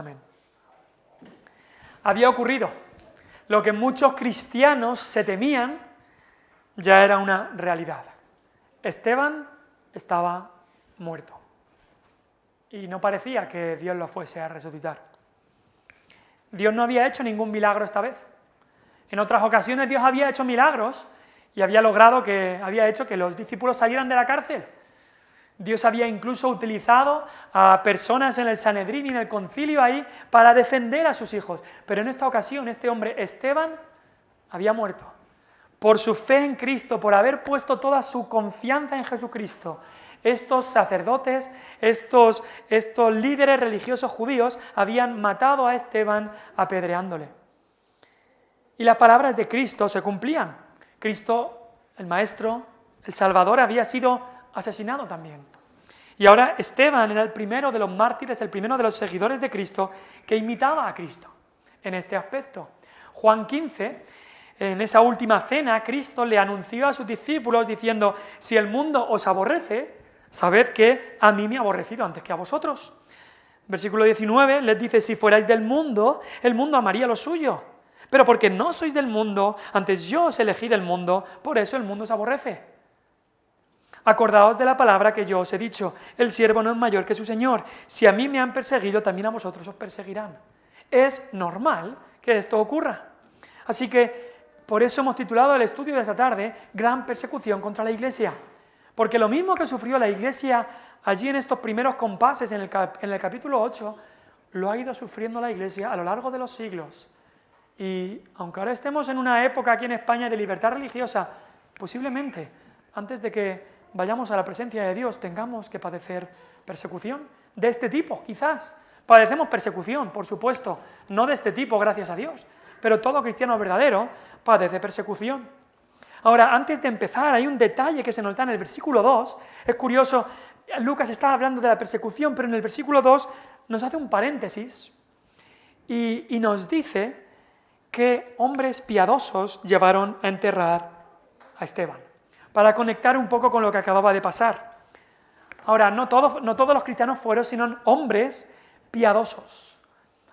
Amén. Había ocurrido. Lo que muchos cristianos se temían ya era una realidad. Esteban estaba muerto. Y no parecía que Dios lo fuese a resucitar. Dios no había hecho ningún milagro esta vez. En otras ocasiones Dios había hecho milagros y había hecho que los discípulos salieran de la cárcel. Dios había incluso utilizado a personas en el Sanedrín y en el concilio ahí para defender a sus hijos. Pero en esta ocasión este hombre, Esteban, había muerto. Por su fe en Cristo, por haber puesto toda su confianza en Jesucristo, estos sacerdotes, estos líderes religiosos judíos habían matado a Esteban apedreándole. Y las palabras de Cristo se cumplían. Cristo, el Maestro, el Salvador, había sido asesinado también. Y ahora Esteban era el primero de los mártires, el primero de los seguidores de Cristo que imitaba a Cristo en este aspecto. Juan 15, en esa última cena, Cristo le anunció a sus discípulos diciendo: si el mundo os aborrece, sabed que a mí me ha aborrecido antes que a vosotros. Versículo 19 les dice: si fuerais del mundo, el mundo amaría lo suyo. Pero porque no sois del mundo, antes yo os elegí del mundo, por eso el mundo os aborrece. Acordaos de la palabra que yo os he dicho: el siervo no es mayor que su señor. Si a mí me han perseguido, también a vosotros os perseguirán. Es normal que esto ocurra. Así que por eso hemos titulado el estudio de esta tarde Gran persecución contra la Iglesia. Porque lo mismo que sufrió la Iglesia allí en estos primeros compases en el capítulo 8, lo ha ido sufriendo la Iglesia a lo largo de los siglos. Y aunque ahora estemos en una época aquí en España de libertad religiosa, posiblemente antes de que vayamos a la presencia de Dios tengamos que padecer persecución de este tipo, quizás. Padecemos persecución, por supuesto, no de este tipo, gracias a Dios, pero todo cristiano verdadero padece persecución. Ahora, antes de empezar, hay un detalle que se nos da en el versículo 2, es curioso, Lucas está hablando de la persecución, pero en el versículo 2 nos hace un paréntesis y nos dice que hombres piadosos llevaron a enterrar a Esteban, para conectar un poco con lo que acababa de pasar. Ahora, no todos los cristianos fueron, sino hombres piadosos,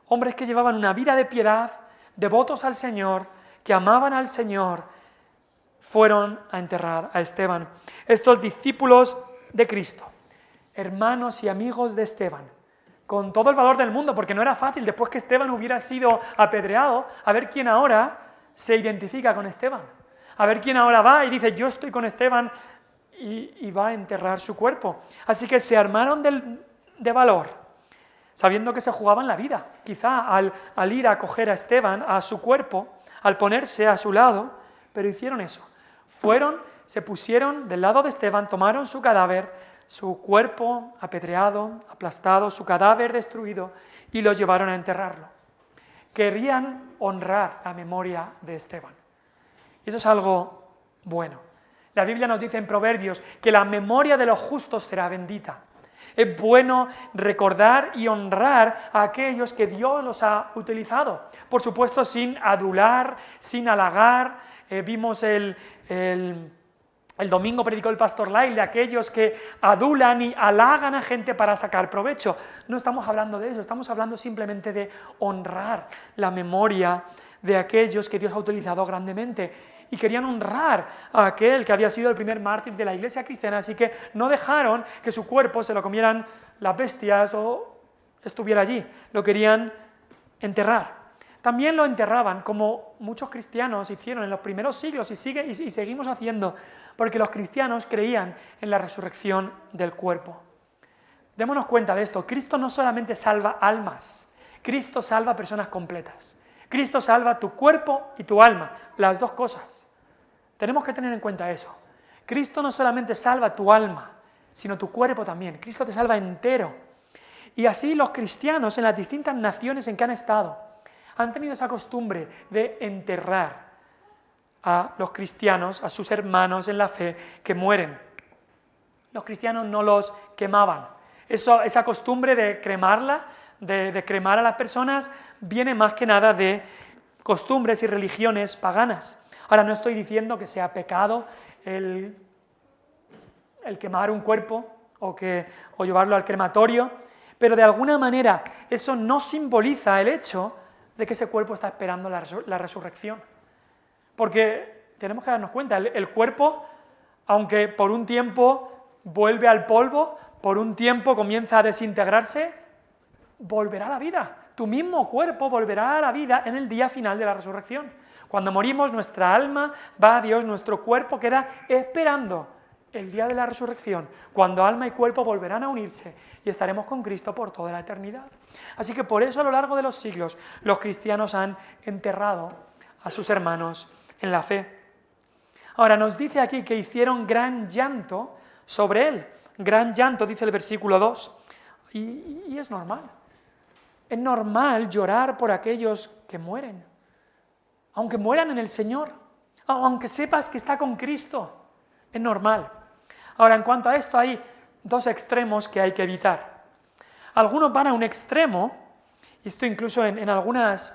hombres que llevaban una vida de piedad, devotos al Señor, que amaban al Señor, fueron a enterrar a Esteban. Estos discípulos de Cristo, hermanos y amigos de Esteban, con todo el valor del mundo, porque no era fácil, después que Esteban hubiera sido apedreado, a ver quién ahora se identifica con Esteban. A ver quién ahora va y dice: yo estoy con Esteban, y va a enterrar su cuerpo. Así que se armaron de valor, sabiendo que se jugaban la vida. Quizá al ir a coger a Esteban, a su cuerpo, al ponerse a su lado, pero hicieron eso. Se pusieron del lado de Esteban, tomaron su cadáver, su cuerpo apedreado, aplastado, su cadáver destruido, y lo llevaron a enterrarlo. Querían honrar la memoria de Esteban. Y eso es algo bueno. La Biblia nos dice en Proverbios que la memoria de los justos será bendita. Es bueno recordar y honrar a aquellos que Dios los ha utilizado. Por supuesto, sin adular, sin halagar. Vimos el domingo predicó el pastor Lyle de aquellos que adulan y halagan a gente para sacar provecho. No estamos hablando de eso, estamos hablando simplemente de honrar la memoria de aquellos que Dios ha utilizado grandemente. Y querían honrar a aquel que había sido el primer mártir de la iglesia cristiana, así que no dejaron que su cuerpo se lo comieran las bestias o estuviera allí. Lo querían enterrar. También lo enterraban, como muchos cristianos hicieron en los primeros siglos y seguimos haciendo, porque los cristianos creían en la resurrección del cuerpo. Démonos cuenta de esto: Cristo no solamente salva almas, Cristo salva personas completas. Cristo salva tu cuerpo y tu alma, las dos cosas. Tenemos que tener en cuenta eso. Cristo no solamente salva tu alma, sino tu cuerpo también. Cristo te salva entero. Y así los cristianos en las distintas naciones en que han estado han tenido esa costumbre de enterrar a los cristianos, a sus hermanos en la fe que mueren. Los cristianos no los quemaban. Esa costumbre de cremarla, de cremar a las personas, viene más que nada de costumbres y religiones paganas. Ahora, no estoy diciendo que sea pecado el quemar un cuerpo o llevarlo al crematorio, Pero de alguna manera eso no simboliza el hecho de que ese cuerpo está esperando la resurrección. Porque tenemos que darnos cuenta, el cuerpo, aunque por un tiempo vuelve al polvo, por un tiempo comienza a desintegrarse, volverá a la vida. Tu mismo cuerpo volverá a la vida en el día final de la resurrección. Cuando morimos, nuestra alma va a Dios, nuestro cuerpo queda esperando el día de la resurrección, cuando alma y cuerpo volverán a unirse y estaremos con Cristo por toda la eternidad. Así que por eso a lo largo de los siglos los cristianos han enterrado a sus hermanos en la fe. Ahora nos dice aquí que hicieron gran llanto sobre él. Gran llanto, dice el versículo 2. Y es normal. Es normal llorar por aquellos que mueren. Aunque mueran en el Señor. Aunque sepas que está con Cristo. Es normal. Ahora, en cuanto a esto, hay dos extremos que hay que evitar. Algunos van a un extremo, y esto incluso en algunas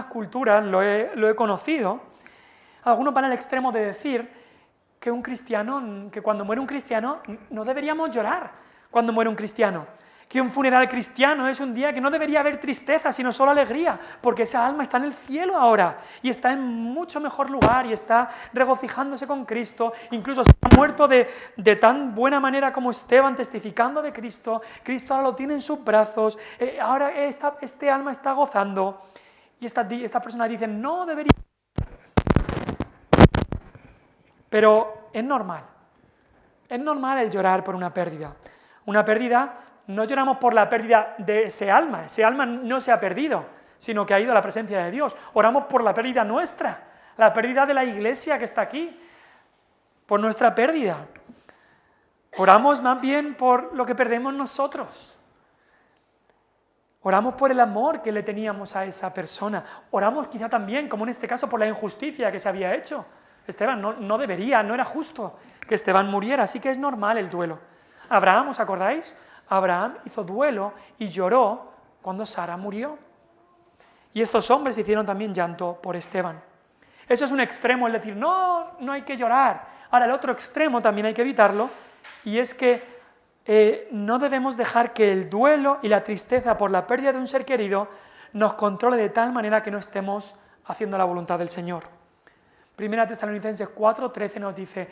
culturas lo he conocido, algunos van al extremo de decir que que cuando muere un cristiano no deberíamos llorar cuando muere un cristiano, que un funeral cristiano es un día que no debería haber tristeza, sino solo alegría, porque esa alma está en el cielo ahora, y está en mucho mejor lugar, y está regocijándose con Cristo, incluso si ha muerto de tan buena manera como Esteban, testificando de Cristo, Cristo ahora lo tiene en sus brazos, ahora este alma está gozando, y esta persona dice, no debería. Pero es normal el llorar por una pérdida. Una pérdida, no lloramos por la pérdida de ese alma no se ha perdido, sino que ha ido a la presencia de Dios. Oramos por la pérdida nuestra, la pérdida de la iglesia que está aquí, por nuestra pérdida. Oramos más bien por lo que perdemos nosotros. Oramos por el amor que le teníamos a esa persona. Oramos quizá también, como en este caso, por la injusticia que se había hecho. Esteban no debería, no era justo que Esteban muriera, así que es normal el duelo. Abraham, ¿os acordáis? Abraham hizo duelo y lloró cuando Sara murió. Y estos hombres hicieron también llanto por Esteban. Eso es un extremo, el decir, no hay que llorar. Ahora, el otro extremo también hay que evitarlo, y es que no debemos dejar que el duelo y la tristeza por la pérdida de un ser querido nos controle de tal manera que no estemos haciendo la voluntad del Señor. Primera Tesalonicenses 4:13 nos dice,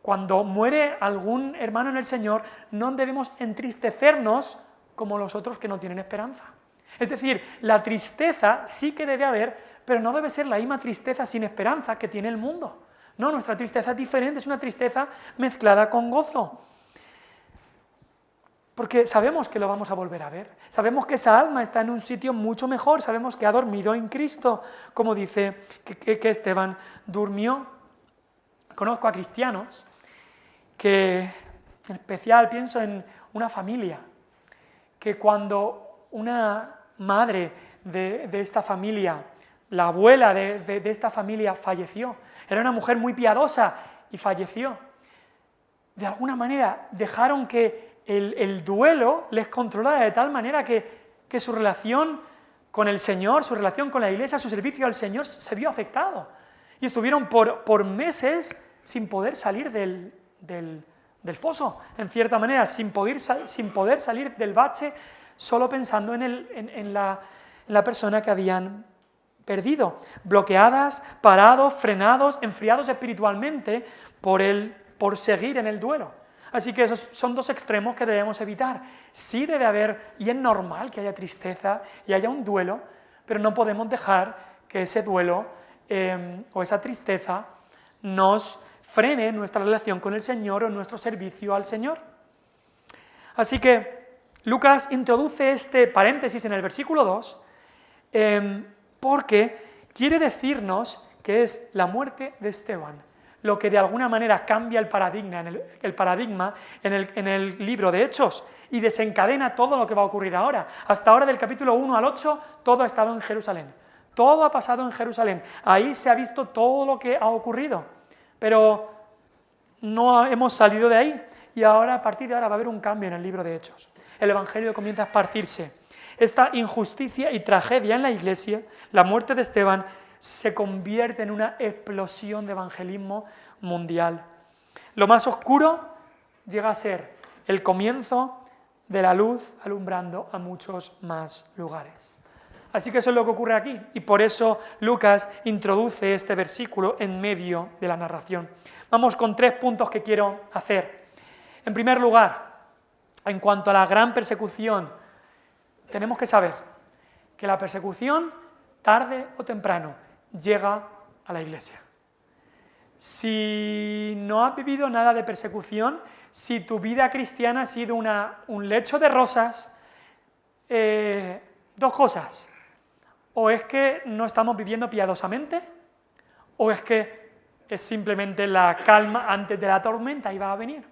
cuando muere algún hermano en el Señor, no debemos entristecernos como los otros que no tienen esperanza. Es decir, la tristeza sí que debe haber, pero no debe ser la misma tristeza sin esperanza que tiene el mundo. No, nuestra tristeza es diferente, es una tristeza mezclada con gozo. Porque sabemos que lo vamos a volver a ver, sabemos que esa alma está en un sitio mucho mejor, sabemos que ha dormido en Cristo, como dice que Esteban durmió. Conozco a cristianos que, en especial pienso en una familia, que cuando una madre de esta familia, la abuela de esta familia falleció, era una mujer muy piadosa y falleció, de alguna manera dejaron que el duelo les controla de tal manera que su relación con el Señor, su relación con la iglesia, su servicio al Señor se vio afectado. Y estuvieron por meses sin poder salir del foso, en cierta manera, sin poder salir del bache, solo pensando en la persona que habían perdido, bloqueadas, parados, frenados, enfriados espiritualmente por seguir en el duelo. Así que esos son dos extremos que debemos evitar. Sí debe haber, y es normal que haya tristeza y haya un duelo, pero no podemos dejar que ese duelo o esa tristeza nos frene nuestra relación con el Señor o nuestro servicio al Señor. Así que Lucas introduce este paréntesis en el versículo 2 porque quiere decirnos que es la muerte de Esteban lo que de alguna manera cambia el paradigma en el libro de Hechos y desencadena todo lo que va a ocurrir ahora. Hasta ahora, del capítulo 1 al 8, todo ha estado en Jerusalén. Todo ha pasado en Jerusalén. Ahí se ha visto todo lo que ha ocurrido. Pero no hemos salido de ahí. Y ahora, a partir de ahora, va a haber un cambio en el libro de Hechos. El Evangelio comienza a esparcirse. Esta injusticia y tragedia en la Iglesia, la muerte de Esteban, se convierte en una explosión de evangelismo mundial. Lo más oscuro llega a ser el comienzo de la luz alumbrando a muchos más lugares. Así que eso es lo que ocurre aquí, y por eso Lucas introduce este versículo en medio de la narración. Vamos con 3 puntos que quiero hacer. En primer lugar, en cuanto a la gran persecución, tenemos que saber que la persecución, tarde o temprano, llega a la Iglesia. Si no has vivido nada de persecución, si tu vida cristiana ha sido un lecho de rosas, 2 cosas. O es que no estamos viviendo piadosamente, o es que es simplemente la calma antes de la tormenta y va a venir.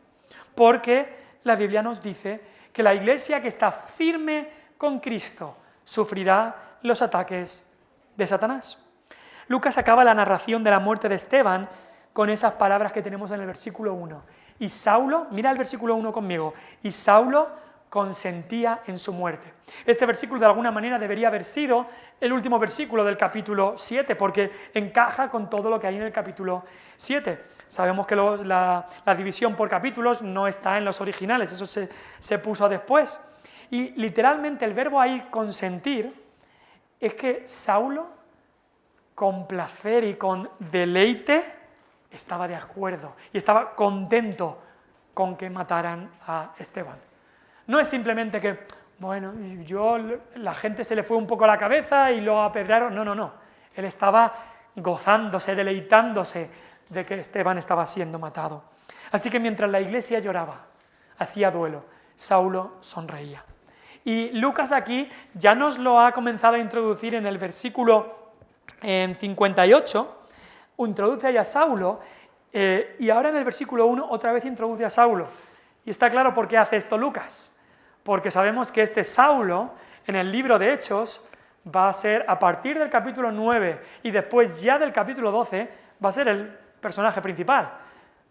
Porque la Biblia nos dice que la Iglesia que está firme con Cristo sufrirá los ataques de Satanás. Lucas acaba la narración de la muerte de Esteban con esas palabras que tenemos en el versículo 1. Y Saulo, mira el versículo 1 conmigo, y Saulo consentía en su muerte. Este versículo de alguna manera debería haber sido el último versículo del capítulo 7, porque encaja con todo lo que hay en el capítulo 7. Sabemos que la división por capítulos no está en los originales, eso se puso después. Y literalmente el verbo ahí, consentir, es que Saulo, con placer y con deleite, estaba de acuerdo y estaba contento con que mataran a Esteban. No es simplemente que, bueno, la gente se le fue un poco a la cabeza y lo apedrearon. No. Él estaba gozándose, deleitándose de que Esteban estaba siendo matado. Así que mientras la iglesia lloraba, hacía duelo, Saulo sonreía. Y Lucas aquí ya nos lo ha comenzado a introducir en el versículo 58, introduce ahí a Saulo, y ahora en el versículo 1 otra vez introduce a Saulo. Y está claro por qué hace esto Lucas, porque sabemos que este Saulo, en el libro de Hechos, va a ser, a partir del capítulo 9 y después ya del capítulo 12, va a ser el personaje principal,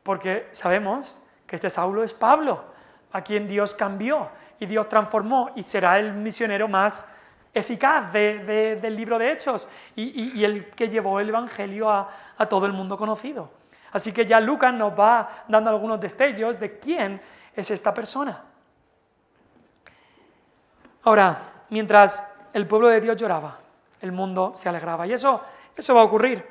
porque sabemos que este Saulo es Pablo, a quien Dios cambió y Dios transformó, y será el misionero más eficaz del libro de Hechos, y el que llevó el Evangelio a todo el mundo conocido. Así que ya Lucas nos va dando algunos destellos de quién es esta persona. Ahora, mientras el pueblo de Dios lloraba, el mundo se alegraba, y eso va a ocurrir.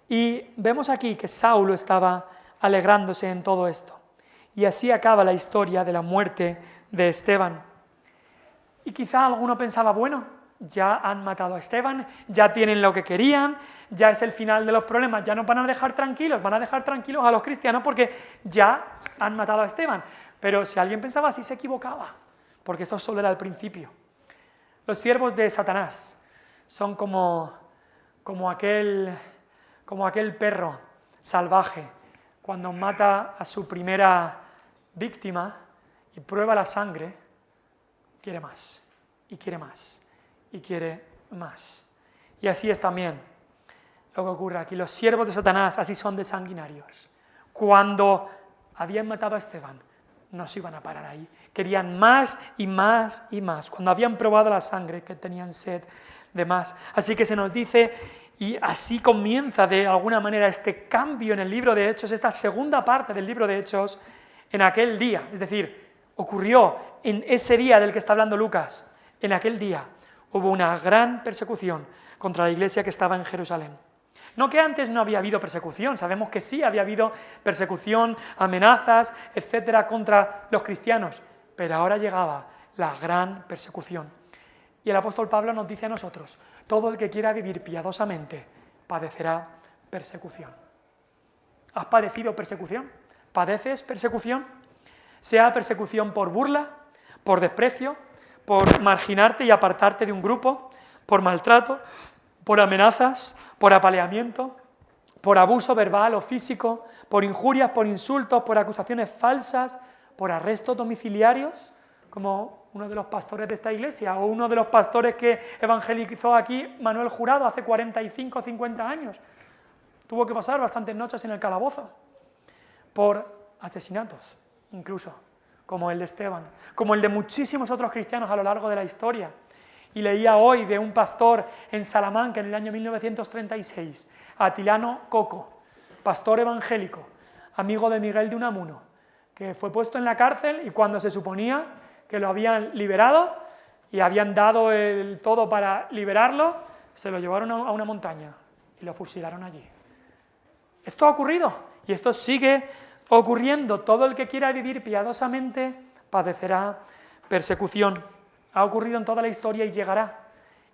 Y vemos aquí que Saulo estaba alegrándose en todo esto. Y así acaba la historia de la muerte de Esteban. Y quizá alguno pensaba, bueno, ya han matado a Esteban, ya tienen lo que querían, ya es el final de los problemas, ya nos van a dejar tranquilos, van a dejar tranquilos a los cristianos porque ya han matado a Esteban. Pero si alguien pensaba así, se equivocaba, porque esto solo era el principio. Los siervos de Satanás son como aquel perro salvaje cuando mata a su primera víctima y prueba la sangre, quiere más, y quiere más, y quiere más. Y así es también lo que ocurre aquí. Los siervos de Satanás así son de sanguinarios. Cuando habían matado a Esteban, no se iban a parar ahí. Querían más y más y más. Cuando habían probado la sangre, que tenían sed de más. Así que se nos dice, y así comienza de alguna manera este cambio en el libro de Hechos, esta segunda parte del libro de Hechos, en aquel día. Es decir, ocurrió en ese día del que está hablando Lucas. En aquel día hubo una gran persecución contra la iglesia que estaba en Jerusalén. No que antes no había habido persecución, sabemos que sí había habido persecución, amenazas, etcétera, contra los cristianos, pero ahora llegaba la gran persecución. Y el apóstol Pablo nos dice a nosotros, todo el que quiera vivir piadosamente padecerá persecución. ¿Has padecido persecución? ¿Padeces persecución? Sea persecución por burla, por desprecio, por marginarte y apartarte de un grupo, por maltrato, por amenazas, por apaleamiento, por abuso verbal o físico, por injurias, por insultos, por acusaciones falsas, por arrestos domiciliarios, como uno de los pastores de esta iglesia, o uno de los pastores que evangelizó aquí, Manuel Jurado, hace 45 o 50 años. Tuvo que pasar bastantes noches en el calabozo, por asesinatos, incluso, como el de Esteban, como el de muchísimos otros cristianos a lo largo de la historia. Y leía hoy de un pastor en Salamanca en el año 1936, Atilano Coco, pastor evangélico, amigo de Miguel de Unamuno, que fue puesto en la cárcel y cuando se suponía que lo habían liberado y habían dado el todo para liberarlo, se lo llevaron a una montaña y lo fusilaron allí. Esto ha ocurrido y esto sigue ocurriendo. Todo el que quiera vivir piadosamente padecerá persecución. Ha ocurrido en toda la historia y llegará.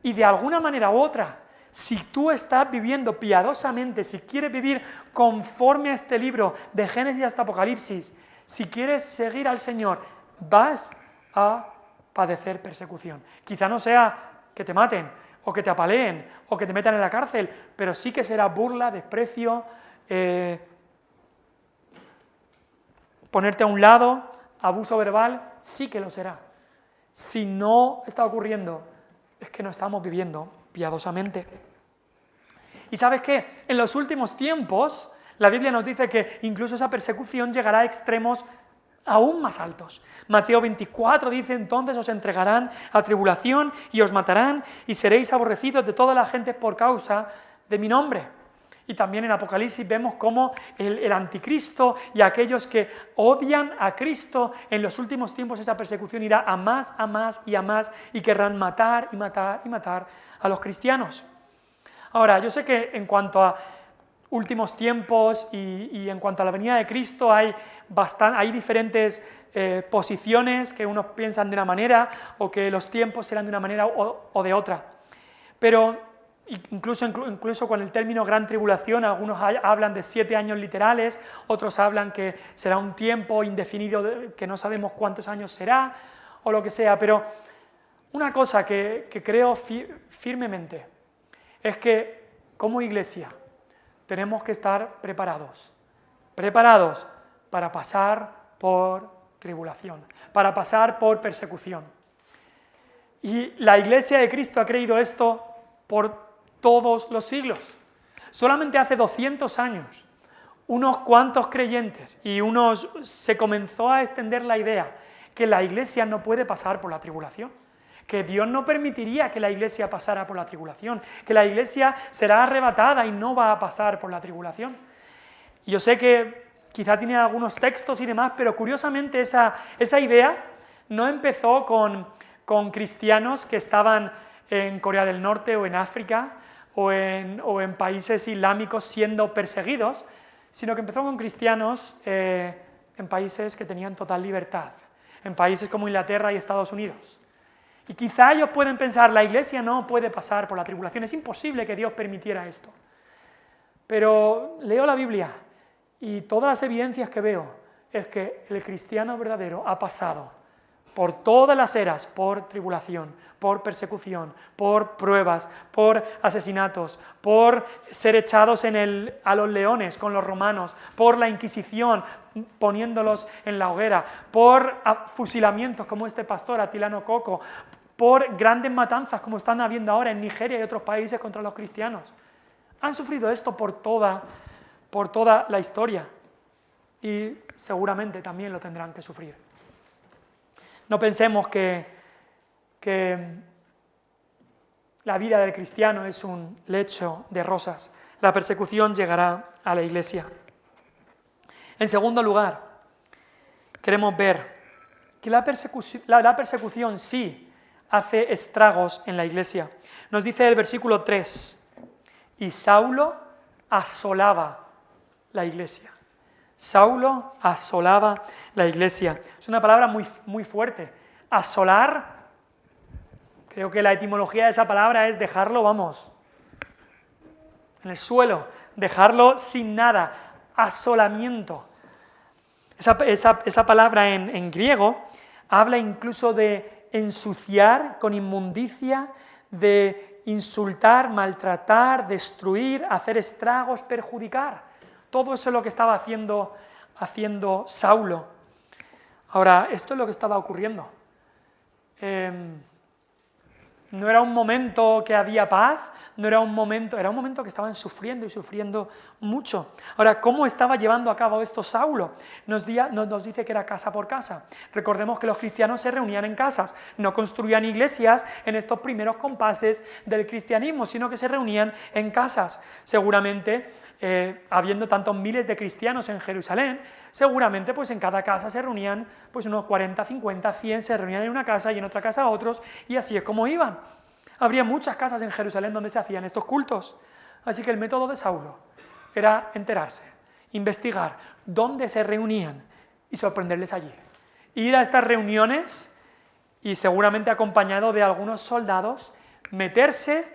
Y de alguna manera u otra, si tú estás viviendo piadosamente, si quieres vivir conforme a este libro de Génesis hasta Apocalipsis, si quieres seguir al Señor, vas a padecer persecución. Quizá no sea que te maten, o que te apaleen, o que te metan en la cárcel, pero sí que será burla, desprecio, ponerte a un lado, abuso verbal, sí que lo será. Si no está ocurriendo, es que no estamos viviendo piadosamente. ¿Y sabes qué? En los últimos tiempos, la Biblia nos dice que incluso esa persecución llegará a extremos aún más altos. Mateo 24 dice: entonces os entregarán a tribulación y os matarán y seréis aborrecidos de toda la gente por causa de mi nombre. Y también en Apocalipsis vemos cómo el anticristo y aquellos que odian a Cristo, en los últimos tiempos esa persecución irá a más y a más, y querrán matar y matar y matar a los cristianos. Ahora, yo sé que en cuanto a últimos tiempos y en cuanto a la venida de Cristo hay diferentes posiciones, que unos piensan de una manera o que los tiempos serán de una manera o de otra. Pero incluso con el término gran tribulación, algunos hablan de 7 años literales, otros hablan que será un tiempo indefinido, que no sabemos cuántos años será, o lo que sea. Pero una cosa que creo firmemente es que como iglesia tenemos que estar preparados para pasar por tribulación, para pasar por persecución. Y la Iglesia de Cristo ha creído esto por todos los siglos. Solamente hace 200 años, unos cuantos creyentes se comenzó a extender la idea que la Iglesia no puede pasar por la tribulación, que Dios no permitiría que la Iglesia pasara por la tribulación, que la Iglesia será arrebatada y no va a pasar por la tribulación. Y yo sé que quizá tiene algunos textos y demás, pero curiosamente esa idea no empezó con cristianos que estaban en Corea del Norte o en África o en países islámicos siendo perseguidos, sino que empezó con cristianos en países que tenían total libertad, en países como Inglaterra y Estados Unidos. Y quizá ellos pueden pensar: la Iglesia no puede pasar por la tribulación, es imposible que Dios permitiera esto. Pero leo la Biblia y todas las evidencias que veo es que el cristiano verdadero ha pasado por todas las eras, por tribulación, por persecución, por pruebas, por asesinatos, por ser echados a los leones con los romanos, por la Inquisición poniéndolos en la hoguera, por fusilamientos como este pastor Atilano Coco, por grandes matanzas como están habiendo ahora en Nigeria y otros países contra los cristianos. Han sufrido esto por toda la historia y seguramente también lo tendrán que sufrir. No pensemos que la vida del cristiano es un lecho de rosas. La persecución llegará a la Iglesia. En segundo lugar, queremos ver que la persecución sí hace estragos en la Iglesia. Nos dice el versículo 3: y Saulo asolaba la Iglesia. Saulo asolaba la Iglesia. Es una palabra muy, muy fuerte. Asolar, creo que la etimología de esa palabra es dejarlo, en el suelo, dejarlo sin nada, asolamiento. Esa palabra en griego habla incluso de ensuciar con inmundicia, de insultar, maltratar, destruir, hacer estragos, perjudicar. Todo eso es lo que estaba haciendo Saulo. Ahora, esto es lo que estaba ocurriendo. No era un momento que había paz, era un momento que estaban sufriendo y sufriendo mucho. Ahora, ¿cómo estaba llevando a cabo esto Saulo? Nos dice que era casa por casa. Recordemos que los cristianos se reunían en casas, no construían iglesias en estos primeros compases del cristianismo, sino que se reunían en casas. Seguramente, habiendo tantos miles de cristianos en Jerusalén, seguramente pues en cada casa se reunían pues unos 40, 50, 100, se reunían en una casa y en otra casa otros, y así es como iban. Habría muchas casas en Jerusalén donde se hacían estos cultos. Así que el método de Saulo era enterarse, investigar dónde se reunían y sorprenderles allí. Ir a estas reuniones y seguramente acompañado de algunos soldados, meterse,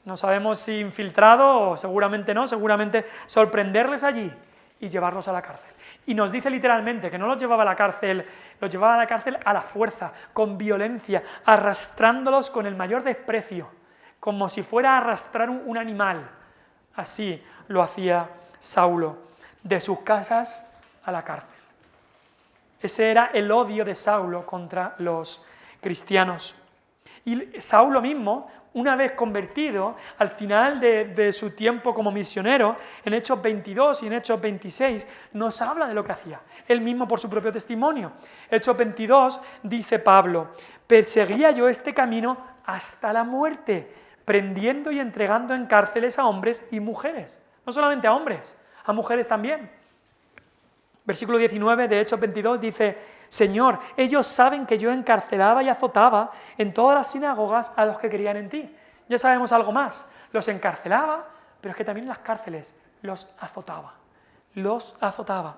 no sabemos si infiltrado o seguramente no, seguramente sorprenderles allí y llevarlos a la cárcel. Y nos dice literalmente que no los llevaba a la cárcel, los llevaba a la cárcel a la fuerza, con violencia, arrastrándolos con el mayor desprecio, como si fuera a arrastrar un animal. Así lo hacía Saulo, de sus casas a la cárcel. Ese era el odio de Saulo contra los cristianos. Y Saulo mismo, una vez convertido, al final de su tiempo como misionero, en Hechos 22 y en Hechos 26, nos habla de lo que hacía, él mismo por su propio testimonio. Hechos 22 dice Pablo: perseguía yo este camino hasta la muerte, prendiendo y entregando en cárceles a hombres y mujeres. No solamente a hombres, a mujeres también. Versículo 19 de Hechos 22 dice: Señor, ellos saben que yo encarcelaba y azotaba en todas las sinagogas a los que creían en ti. Ya sabemos algo más, los encarcelaba, pero es que también en las cárceles los azotaba. Los azotaba.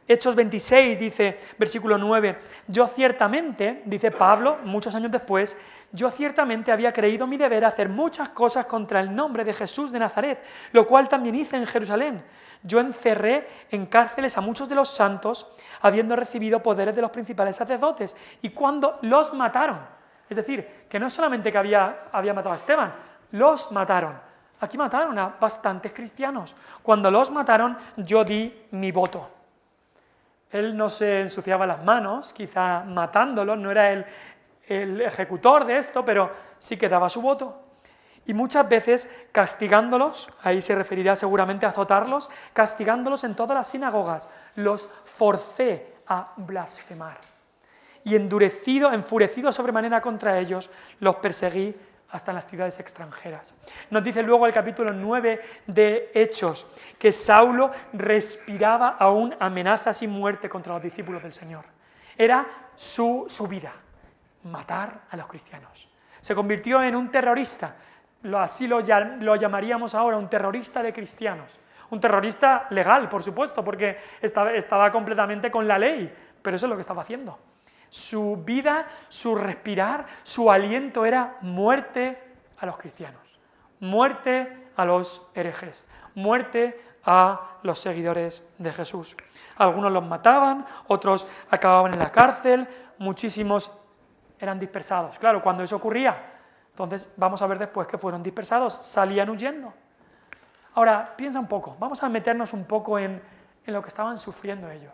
Hechos 26 dice, versículo 9, yo ciertamente, dice Pablo, muchos años después, yo ciertamente había creído mi deber hacer muchas cosas contra el nombre de Jesús de Nazaret, lo cual también hice en Jerusalén. Yo encerré en cárceles a muchos de los santos, habiendo recibido poderes de los principales sacerdotes. Y cuando los mataron, es decir, que no es solamente que había matado a Esteban, los mataron. Aquí mataron a bastantes cristianos. Cuando los mataron, yo di mi voto. Él no se ensuciaba las manos, quizá matándolos, no era el ejecutor de esto, pero sí que daba su voto. Y muchas veces castigándolos, ahí se referirá seguramente a azotarlos, castigándolos en todas las sinagogas, los forcé a blasfemar. Y enfurecido sobremanera contra ellos, los perseguí hasta en las ciudades extranjeras. Nos dice luego el capítulo 9 de Hechos que Saulo respiraba aún amenazas y muerte contra los discípulos del Señor. Era su vida, matar a los cristianos. Se convirtió en un terrorista, así lo llamaríamos ahora, un terrorista de cristianos. Un terrorista legal, por supuesto, porque estaba completamente con la ley, pero eso es lo que estaba haciendo. Su vida, su respirar, su aliento era muerte a los cristianos, muerte a los herejes, muerte a los seguidores de Jesús. Algunos los mataban, otros acababan en la cárcel, muchísimos eran dispersados. Claro, cuando eso ocurría, entonces vamos a ver después que fueron dispersados, salían huyendo. Ahora, piensa un poco, vamos a meternos un poco en lo que estaban sufriendo ellos.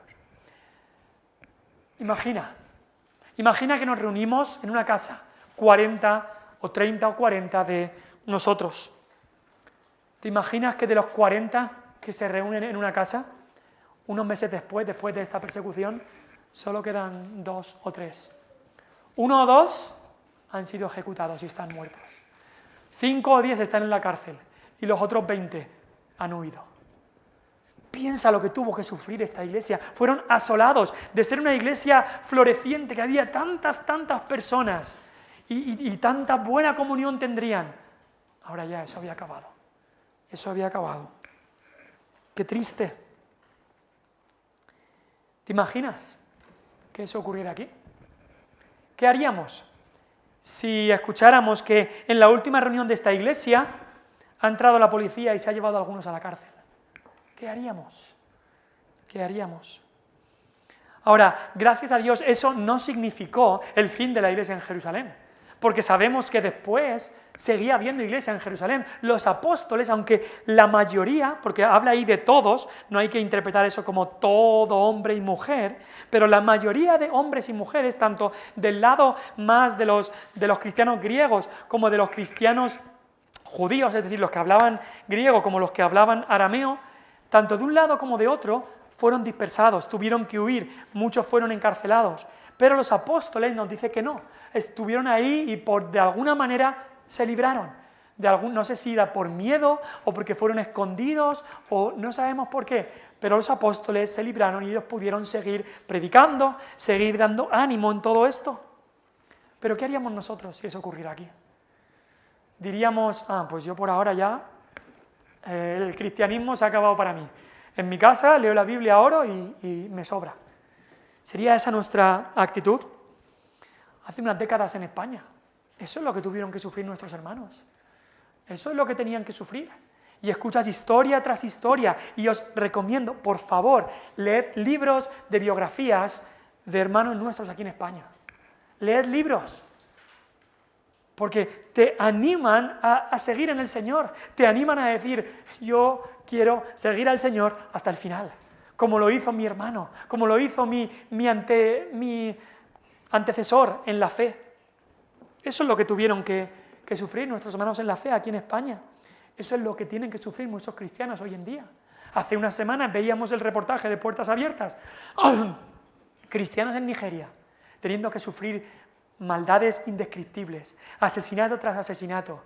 Imagina que nos reunimos en una casa, 40 o 30 o 40 de nosotros. ¿Te imaginas que de los 40 que se reúnen en una casa, unos meses después de esta persecución, solo quedan 2 o 3? 1 o 2 han sido ejecutados y están muertos. 5 o 10 están en la cárcel y los otros 20 han huido. Piensa lo que tuvo que sufrir esta iglesia. Fueron asolados de ser una iglesia floreciente, que había tantas personas y tanta buena comunión tendrían. Ahora ya eso había acabado. Eso había acabado. Qué triste. ¿Te imaginas que eso ocurriera aquí? ¿Qué haríamos si escucháramos que en la última reunión de esta iglesia ha entrado la policía y se ha llevado a algunos a la cárcel? ¿Qué haríamos? ¿Qué haríamos? Ahora, gracias a Dios, eso no significó el fin de la iglesia en Jerusalén, porque sabemos que después seguía habiendo iglesia en Jerusalén. Los apóstoles, aunque la mayoría, porque habla ahí de todos, no hay que interpretar eso como todo hombre y mujer, pero la mayoría de hombres y mujeres, tanto del lado más de los cristianos griegos como de los cristianos judíos, es decir, los que hablaban griego como los que hablaban arameo, tanto de un lado como de otro, fueron dispersados, tuvieron que huir, muchos fueron encarcelados. Pero los apóstoles nos dicen que no, estuvieron ahí y de alguna manera se libraron. No sé si era por miedo o porque fueron escondidos o no sabemos por qué, pero los apóstoles se libraron y ellos pudieron seguir predicando, seguir dando ánimo en todo esto. Pero ¿qué haríamos nosotros si eso ocurriera aquí? Diríamos, pues yo por ahora ya, el cristianismo se ha acabado para mí. En mi casa leo la Biblia, oro y me sobra. ¿Sería esa nuestra actitud? Hace unas décadas en España, eso es lo que tuvieron que sufrir nuestros hermanos. Eso es lo que tenían que sufrir. Y escuchas historia tras historia. Y os recomiendo, por favor, leed libros de biografías de hermanos nuestros aquí en España. Leed libros. Porque te animan a seguir en el Señor. Te animan a decir, yo quiero seguir al Señor hasta el final. Como lo hizo mi hermano, como lo hizo mi antecesor en la fe. Eso es lo que tuvieron que sufrir nuestros hermanos en la fe aquí en España. Eso es lo que tienen que sufrir muchos cristianos hoy en día. Hace unas semanas veíamos el reportaje de Puertas Abiertas. Cristianos en Nigeria, teniendo que sufrir maldades indescriptibles, asesinato tras asesinato.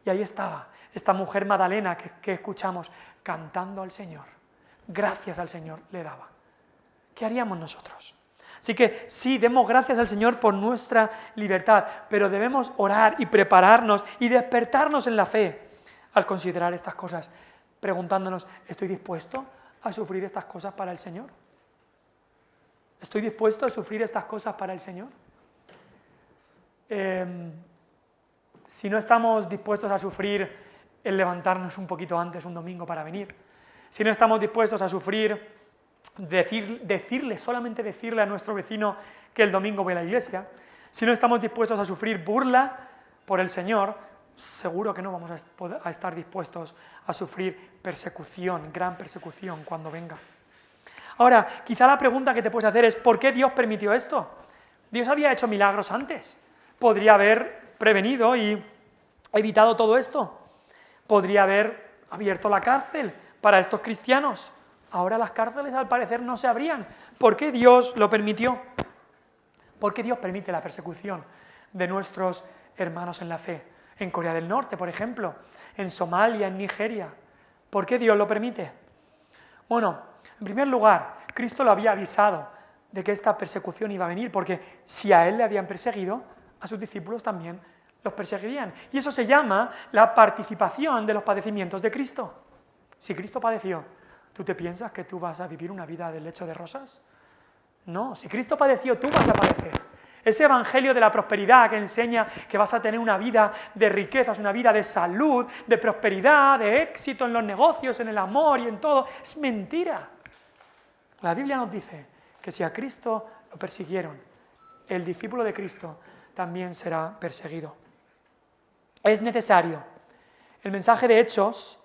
Y ahí estaba esta mujer Magdalena que escuchamos cantando al Señor. Gracias al Señor le daba. ¿Qué haríamos nosotros? Así que sí, demos gracias al Señor por nuestra libertad, pero debemos orar y prepararnos y despertarnos en la fe al considerar estas cosas, preguntándonos, ¿estoy dispuesto a sufrir estas cosas para el Señor? ¿Estoy dispuesto a sufrir estas cosas para el Señor? Si no estamos dispuestos a sufrir el levantarnos un poquito antes un domingo para venir, si no estamos dispuestos a sufrir solamente decirle a nuestro vecino que el domingo voy a la iglesia, si no estamos dispuestos a sufrir burla por el Señor, seguro que no vamos a estar dispuestos a sufrir persecución, gran persecución cuando venga. Ahora, quizá la pregunta que te puedes hacer es ¿por qué Dios permitió esto? Dios había hecho milagros antes. Podría haber prevenido y evitado todo esto. Podría haber abierto la cárcel para estos cristianos. Ahora las cárceles al parecer no se abrían. ¿Por qué Dios lo permitió? ¿Por qué Dios permite la persecución de nuestros hermanos en la fe? En Corea del Norte, por ejemplo, en Somalia, en Nigeria. ¿Por qué Dios lo permite? Bueno, en primer lugar, Cristo lo había avisado de que esta persecución iba a venir, porque si a Él le habían perseguido, a sus discípulos también los perseguirían. Y eso se llama la participación de los padecimientos de Cristo. Si Cristo padeció, ¿tú te piensas que tú vas a vivir una vida del lecho de rosas? No, si Cristo padeció, tú vas a padecer. Ese evangelio de la prosperidad que enseña que vas a tener una vida de riquezas, una vida de salud, de prosperidad, de éxito en los negocios, en el amor y en todo, es mentira. La Biblia nos dice que si a Cristo lo persiguieron, el discípulo de Cristo también será perseguido. Es necesario. El mensaje de Hechos,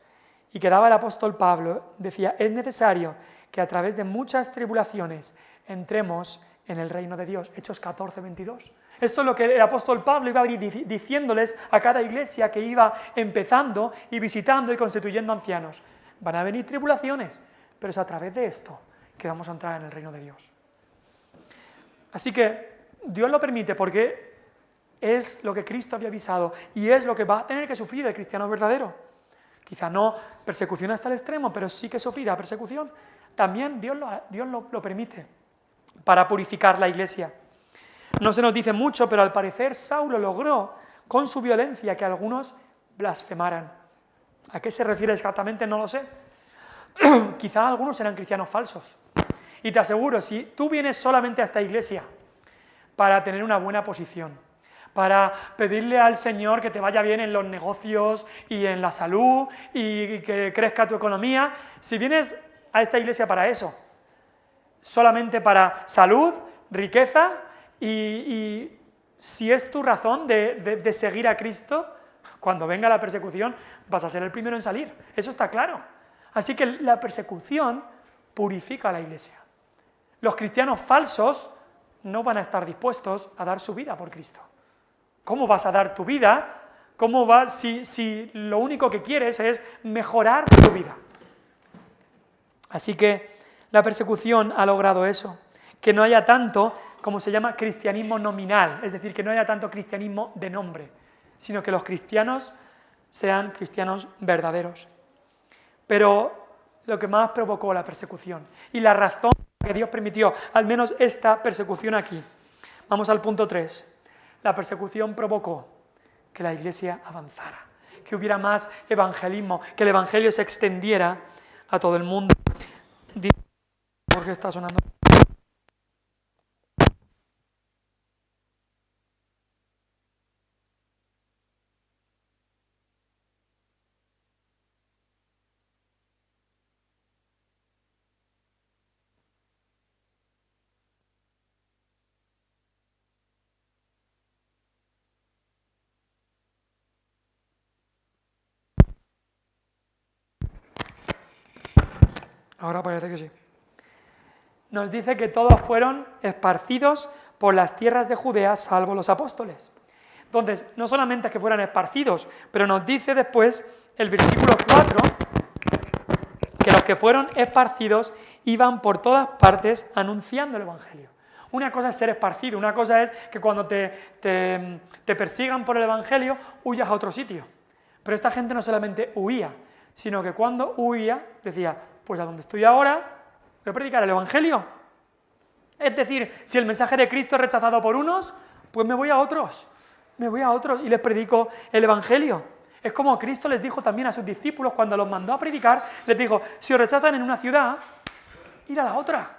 y que daba el apóstol Pablo, decía, es necesario que a través de muchas tribulaciones entremos en el reino de Dios. Hechos 14, 22. Esto es lo que el apóstol Pablo iba a ir diciéndoles a cada iglesia que iba empezando y visitando y constituyendo ancianos. Van a venir tribulaciones, pero es a través de esto que vamos a entrar en el reino de Dios. Así que Dios lo permite porque es lo que Cristo había avisado y es lo que va a tener que sufrir el cristiano verdadero. Quizá no persecución hasta el extremo, pero sí que sufrirá persecución. También Dios lo permite para purificar la iglesia. No se nos dice mucho, pero al parecer Saulo logró con su violencia que algunos blasfemaran. ¿A qué se refiere exactamente? No lo sé. Quizá algunos eran cristianos falsos. Y te aseguro, si tú vienes solamente a esta iglesia para tener una buena posición, para pedirle al Señor que te vaya bien en los negocios y en la salud y que crezca tu economía, si vienes a esta iglesia para eso, solamente para salud, riqueza y si es tu razón de seguir a Cristo, cuando venga la persecución vas a ser el primero en salir. Eso está claro. Así que la persecución purifica a la Iglesia. Los cristianos falsos no van a estar dispuestos a dar su vida por Cristo. ¿Cómo vas a dar tu vida? ¿Cómo vas si lo único que quieres es mejorar tu vida? Así que la persecución ha logrado eso, que no haya tanto, como se llama, cristianismo nominal, es decir, que no haya tanto cristianismo de nombre, sino que los cristianos sean cristianos verdaderos. Pero lo que más provocó la persecución y la razón que Dios permitió, al menos esta persecución aquí. Vamos al punto 3. La persecución provocó que la Iglesia avanzara, que hubiera más evangelismo, que el Evangelio se extendiera a todo el mundo. ¿Por qué está sonando? Ahora parece que sí. Nos dice que todos fueron esparcidos por las tierras de Judea, salvo los apóstoles. Entonces, no solamente es que fueran esparcidos, pero nos dice después el versículo 4, que los que fueron esparcidos iban por todas partes anunciando el Evangelio. Una cosa es ser esparcido, una cosa es que cuando te persigan por el Evangelio, huyas a otro sitio. Pero esta gente no solamente huía, sino que cuando huía, decía, pues a donde estoy ahora, voy a predicar el Evangelio. Es decir, si el mensaje de Cristo es rechazado por unos, pues me voy a otros y les predico el Evangelio. Es como Cristo les dijo también a sus discípulos cuando los mandó a predicar, les dijo, si os rechazan en una ciudad, ir a la otra.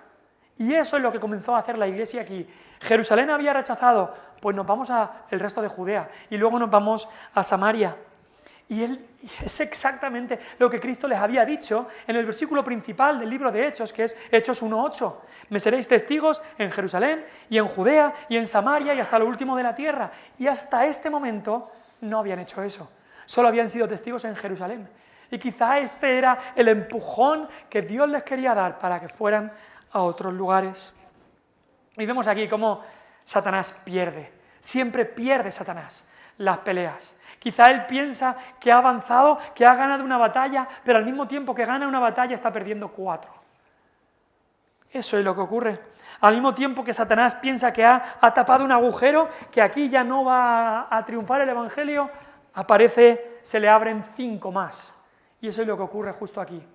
Y eso es lo que comenzó a hacer la Iglesia aquí. Jerusalén había rechazado, pues nos vamos al resto de Judea y luego nos vamos a Samaria. Y es exactamente lo que Cristo les había dicho en el versículo principal del libro de Hechos, que es Hechos 1:8. Me seréis testigos en Jerusalén y en Judea y en Samaria y hasta lo último de la tierra. Y hasta este momento no habían hecho eso. Solo habían sido testigos en Jerusalén. Y quizá este era el empujón que Dios les quería dar para que fueran a otros lugares. Y vemos aquí cómo Satanás pierde. Siempre pierde Satanás las peleas. Quizá él piensa que ha avanzado, que ha ganado una batalla, pero al mismo tiempo que gana una batalla está perdiendo 4. Eso es lo que ocurre. Al mismo tiempo que Satanás piensa que ha tapado un agujero, que aquí ya no va a triunfar el Evangelio, se le abren 5 más. Y eso es lo que ocurre justo aquí.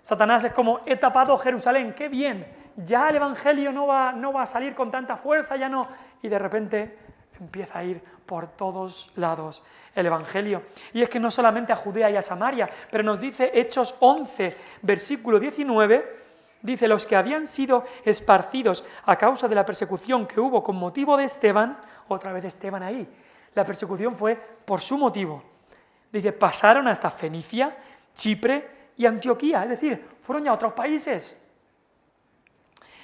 Satanás es como, he tapado Jerusalén, qué bien, ya el Evangelio no va a salir con tanta fuerza, ya no. Y de repente empieza a ir por todos lados el Evangelio. Y es que no solamente a Judea y a Samaria, pero nos dice Hechos 11, versículo 19, dice, los que habían sido esparcidos a causa de la persecución que hubo con motivo de Esteban, otra vez Esteban ahí, la persecución fue por su motivo. Dice, pasaron hasta Fenicia, Chipre y Antioquía, es decir, fueron ya a otros países.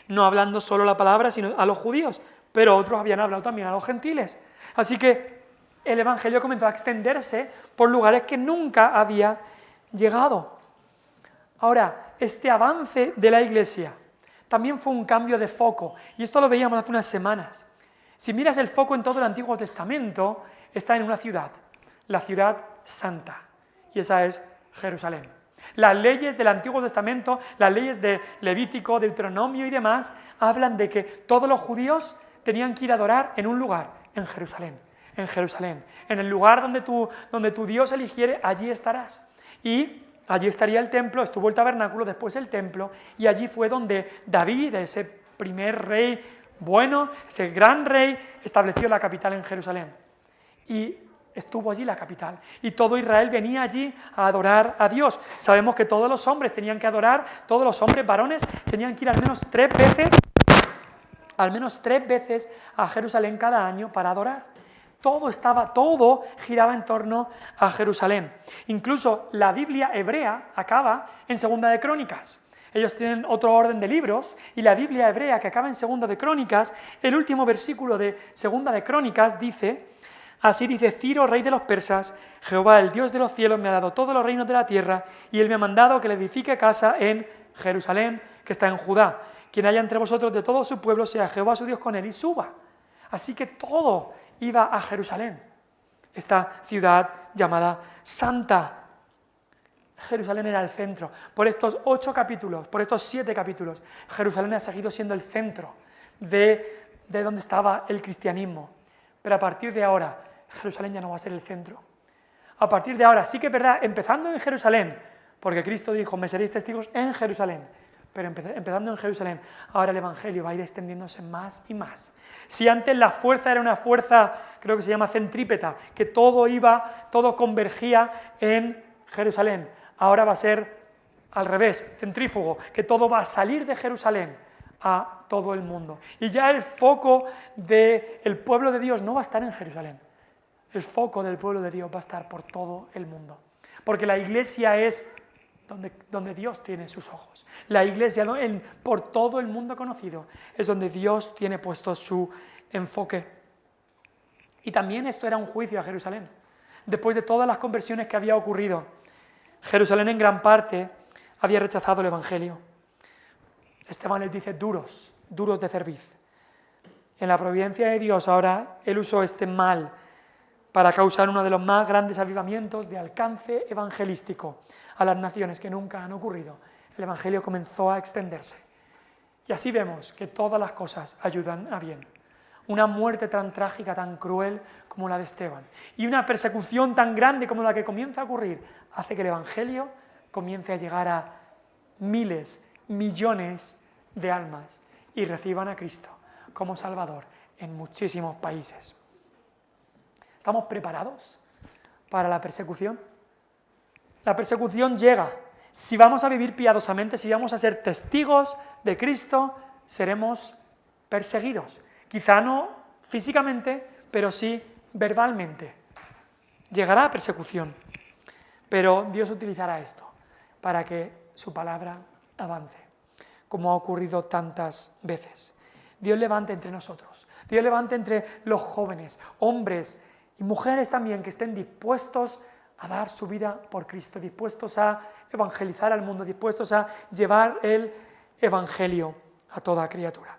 No hablando solo la palabra, sino a los judíos, pero otros habían hablado también a los gentiles. Así que el Evangelio comenzó a extenderse por lugares que nunca había llegado. Ahora, este avance de la Iglesia también fue un cambio de foco, y esto lo veíamos hace unas semanas. Si miras el foco en todo el Antiguo Testamento, está en una ciudad, la ciudad santa, y esa es Jerusalén. Las leyes del Antiguo Testamento, las leyes de Levítico, Deuteronomio y demás, hablan de que todos los judíos tenían que ir a adorar en un lugar, en Jerusalén, en el lugar donde tu Dios eligiere, allí estarás. Y allí estaría el templo, estuvo el tabernáculo, después el templo, y allí fue donde David, ese primer rey bueno, ese gran rey, estableció la capital en Jerusalén. Y estuvo allí la capital. Y todo Israel venía allí a adorar a Dios. Sabemos que todos los hombres tenían que adorar, todos los hombres varones tenían que ir al menos 3 veces a Jerusalén cada año para adorar. Todo giraba en torno a Jerusalén. Incluso la Biblia hebrea acaba en Segunda de Crónicas. Ellos tienen otro orden de libros y la Biblia hebrea, que acaba en Segunda de Crónicas, el último versículo de Segunda de Crónicas dice: así dice Ciro, rey de los persas: Jehová, el Dios de los cielos, me ha dado todos los reinos de la tierra, y él me ha mandado que le edifique casa en Jerusalén, que está en Judá. Quien haya entre vosotros de todo su pueblo, sea Jehová su Dios con él, y suba. Así que todo iba a Jerusalén, esta ciudad llamada Santa. Jerusalén era el centro. Por estos 8 capítulos, por estos 7 capítulos, Jerusalén ha seguido siendo el centro de donde estaba el cristianismo. Pero a partir de ahora, Jerusalén ya no va a ser el centro. A partir de ahora, sí que es verdad, empezando en Jerusalén, porque Cristo dijo: me seréis testigos en Jerusalén. Pero empezando en Jerusalén, ahora el Evangelio va a ir extendiéndose más y más. Si antes la fuerza era una fuerza, creo que se llama centrípeta, que todo convergía en Jerusalén, ahora va a ser al revés, centrífugo, que todo va a salir de Jerusalén a todo el mundo. Y ya el foco del pueblo de Dios no va a estar en Jerusalén. El foco del pueblo de Dios va a estar por todo el mundo. Porque la iglesia es donde Dios tiene sus ojos. La iglesia, por todo el mundo conocido, es donde Dios tiene puesto su enfoque. Y también esto era un juicio a Jerusalén. Después de todas las conversiones que había ocurrido, Jerusalén en gran parte había rechazado el Evangelio. Esteban les dice: duros de cerviz. En la providencia de Dios ahora Él usó este mal para causar uno de los más grandes avivamientos de alcance evangelístico a las naciones que nunca han ocurrido. El Evangelio comenzó a extenderse. Y así vemos que todas las cosas ayudan a bien. Una muerte tan trágica, tan cruel como la de Esteban, y una persecución tan grande como la que comienza a ocurrir, hace que el Evangelio comience a llegar a miles, millones de almas y reciban a Cristo como Salvador en muchísimos países. ¿Estamos preparados para la persecución? La persecución llega. Si vamos a vivir piadosamente, si vamos a ser testigos de Cristo, seremos perseguidos. Quizá no físicamente, pero sí verbalmente. Llegará persecución, pero Dios utilizará esto para que su palabra avance, como ha ocurrido tantas veces. Dios levante entre nosotros, Dios levante entre los jóvenes, hombres y mujeres también, que estén dispuestos a dar su vida por Cristo, dispuestos a evangelizar al mundo, dispuestos a llevar el Evangelio a toda criatura.